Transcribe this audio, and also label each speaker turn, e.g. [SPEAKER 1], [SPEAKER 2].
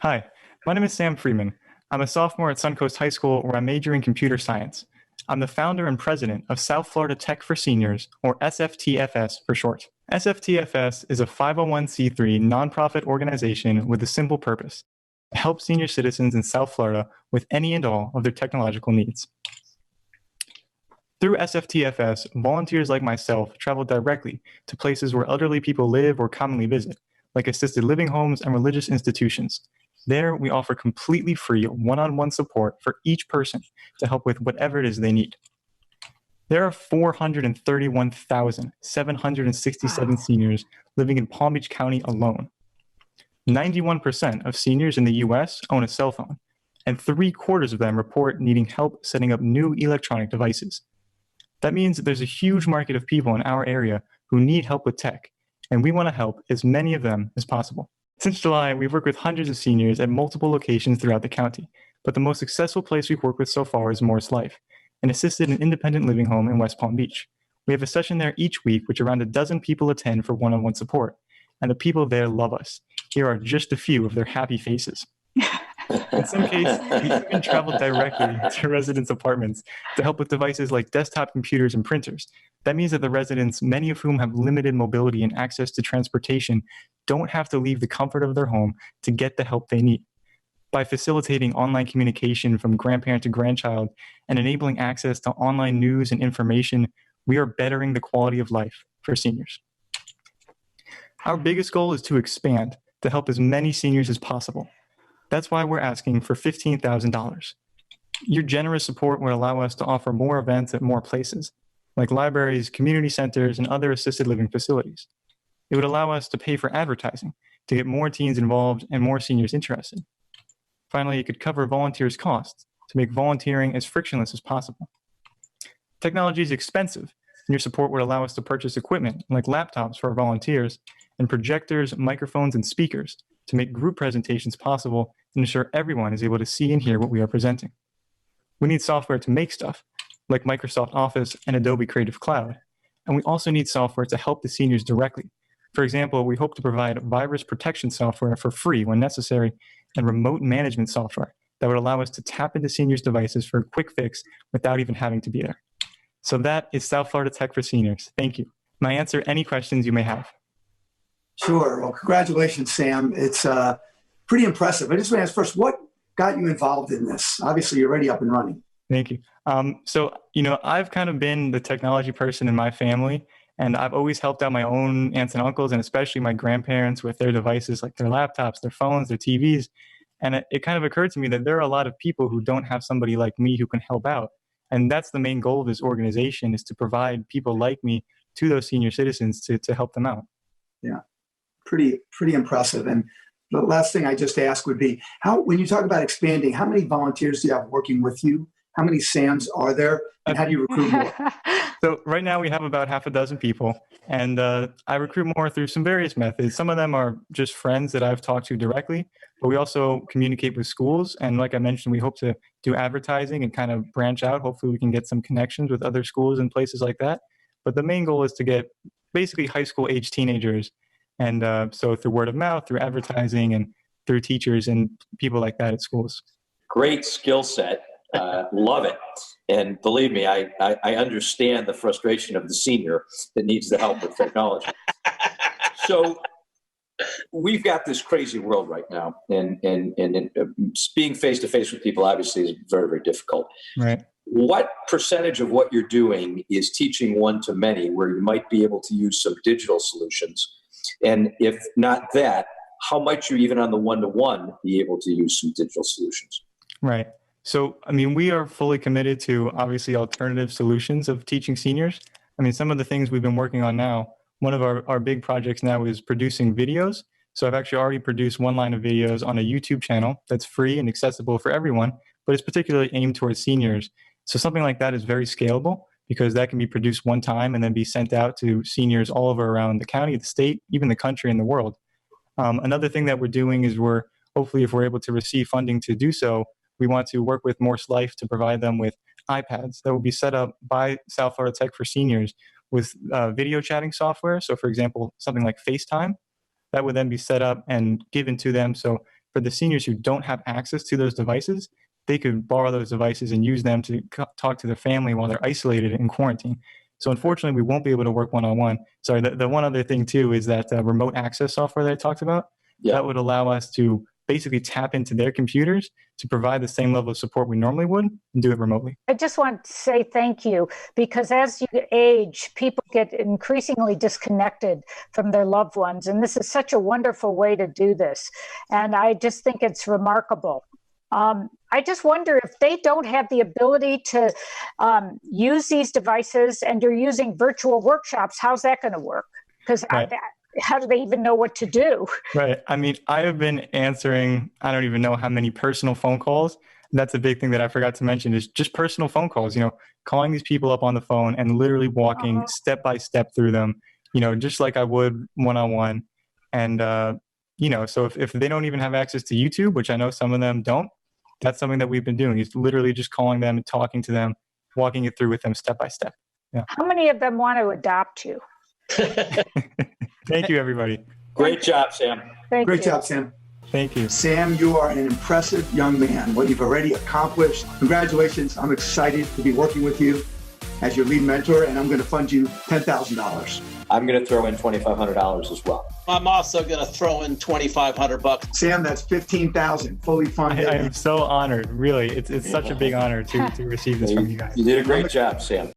[SPEAKER 1] Hi, my name is Sam Freeman. I'm a sophomore at Suncoast High School where I major in computer science. I'm the founder and president of South Florida Tech for Seniors, or SFTFS for short. SFTFS is a 501c3 nonprofit organization with a simple purpose: to help senior citizens in South Florida with any and all of their technological needs. Through SFTFS, volunteers like myself travel directly to places where elderly people live or commonly visit, like assisted living homes and religious institutions. There, we offer completely free one-on-one support for each person to help with whatever it is they need. There are 431,767 seniors living in Palm Beach County alone. 91% of seniors in the US own a cell phone, and 3/4 of them report needing help setting up new electronic devices. That means that there's a huge market of people in our area who need help with tech, and we want to help as many of them as possible. Since July, we've worked with hundreds of seniors at multiple locations throughout the county, but the most successful place we've worked with so far is Morris Life, an assisted and independent living home in West Palm Beach. We have a session there each week, which around a dozen people attend for one-on-one support, and the people there love us. Here are just a few of their happy faces. In some cases, we even travel directly to residents' apartments to help with devices like desktop computers and printers. That means that the residents, many of whom have limited mobility and access to transportation, don't have to leave the comfort of their home to get the help they need. By facilitating online communication from grandparent to grandchild and enabling access to online news and information, we are bettering the quality of life for seniors. Our biggest goal is to expand to help as many seniors as possible. That's why we're asking for $15,000. Your generous support would allow us to offer more events at more places, like libraries, community centers, and other assisted living facilities. It would allow us to pay for advertising to get more teens involved and more seniors interested. Finally, it could cover volunteers' costs to make volunteering as frictionless as possible. Technology is expensive, and your support would allow us to purchase equipment like laptops for our volunteers and projectors, microphones, and speakers to make group presentations possible and ensure everyone is able to see and hear what we are presenting. We need software to make stuff, like Microsoft Office and Adobe Creative Cloud, and we also need software to help the seniors directly. For example, we hope to provide virus protection software for free when necessary and remote management software that would allow us to tap into seniors' devices for a quick fix without even having to be there. So that is South Florida Tech for Seniors. Thank you. May I answer any questions you may have?
[SPEAKER 2] Sure. Well, congratulations, Sam. It's pretty impressive. I just want to ask first, what got you involved in this? Obviously, you're already up and running.
[SPEAKER 1] Thank you. I've kind of been the technology person in my family, and I've always helped out my own aunts and uncles, and especially my grandparents with their devices, like their laptops, their phones, their TVs. And it kind of occurred to me that there are a lot of people who don't have somebody like me who can help out. And that's the main goal of this organization, is to provide people like me to those senior citizens to help them out.
[SPEAKER 2] Yeah. Pretty impressive. And the last thing I just asked would be, when you talk about expanding, how many volunteers do you have working with you? How many SAMs are there? And how do you recruit more?
[SPEAKER 1] So right now we have about half a dozen people, and I recruit more through some various methods. Some of them are just friends that I've talked to directly, but we also communicate with schools. And like I mentioned, we hope to do advertising and kind of branch out. Hopefully we can get some connections with other schools and places like that. But the main goal is to get basically high school age teenagers. And so through word of mouth, through advertising, and through teachers and people like that at schools.
[SPEAKER 3] Great skill set. Love it. And believe me, I understand the frustration of the senior that needs the help with technology. So we've got this crazy world right now. And being face-to-face with people obviously is very, very difficult.
[SPEAKER 1] Right.
[SPEAKER 3] What percentage of what you're doing is teaching one-to-many, where you might be able to use some digital solutions? And if not that, how might you, even on the one-to-one, be able to use some digital solutions?
[SPEAKER 1] Right. So, we are fully committed to obviously alternative solutions of teaching seniors. Some of the things we've been working on now, one of our big projects now is producing videos. So I've actually already produced one line of videos on a YouTube channel that's free and accessible for everyone, but it's particularly aimed towards seniors. So something like that is very scalable, because that can be produced one time and then be sent out to seniors all over around the county, the state, even the country and the world. Another thing that we're doing is hopefully if we're able to receive funding to do so, we want to work with Morse Life to provide them with iPads that will be set up by South Florida Tech for Seniors with video chatting software. So for example, something like FaceTime, that would then be set up and given to them. So for the seniors who don't have access to those devices, they could borrow those devices and use them to talk to their family while they're isolated in quarantine. So unfortunately, we won't be able to work one-on-one. Sorry, the one other thing too is that remote access software that I talked about, that would allow us to basically tap into their computers to provide the same level of support we normally would and do it remotely.
[SPEAKER 4] I just want to say thank you, because as you age, people get increasingly disconnected from their loved ones. And this is such a wonderful way to do this. And I just think it's remarkable. I just wonder if they don't have the ability to use these devices and you're using virtual workshops, how's that going to work? Because how do they even know what to do?
[SPEAKER 1] Right. I mean, I have been answering, I don't even know how many personal phone calls. That's a big thing that I forgot to mention is just personal phone calls, calling these people up on the phone and literally walking step by step through them, just like I would one-on-one. And, so if they don't even have access to YouTube, which I know some of them don't, that's something that we've been doing is literally just calling them and talking to them, walking it through with them step by step. Yeah.
[SPEAKER 4] How many of them want to adopt you?
[SPEAKER 1] Thank you, everybody.
[SPEAKER 3] Great job, Sam.
[SPEAKER 2] Great job, Sam.
[SPEAKER 1] Thank you.
[SPEAKER 2] Sam, you are an impressive young man, what you've already accomplished. Congratulations. I'm excited to be working with you as your lead mentor, and I'm going to fund you $10,000.
[SPEAKER 3] I'm going to throw in $2,500 as well.
[SPEAKER 5] I'm also going to throw in $2,500.
[SPEAKER 2] Sam, that's $15,000 fully funded.
[SPEAKER 1] I am so honored. Really, it's such a big honor to receive this from you guys.
[SPEAKER 3] You did a great job, Sam.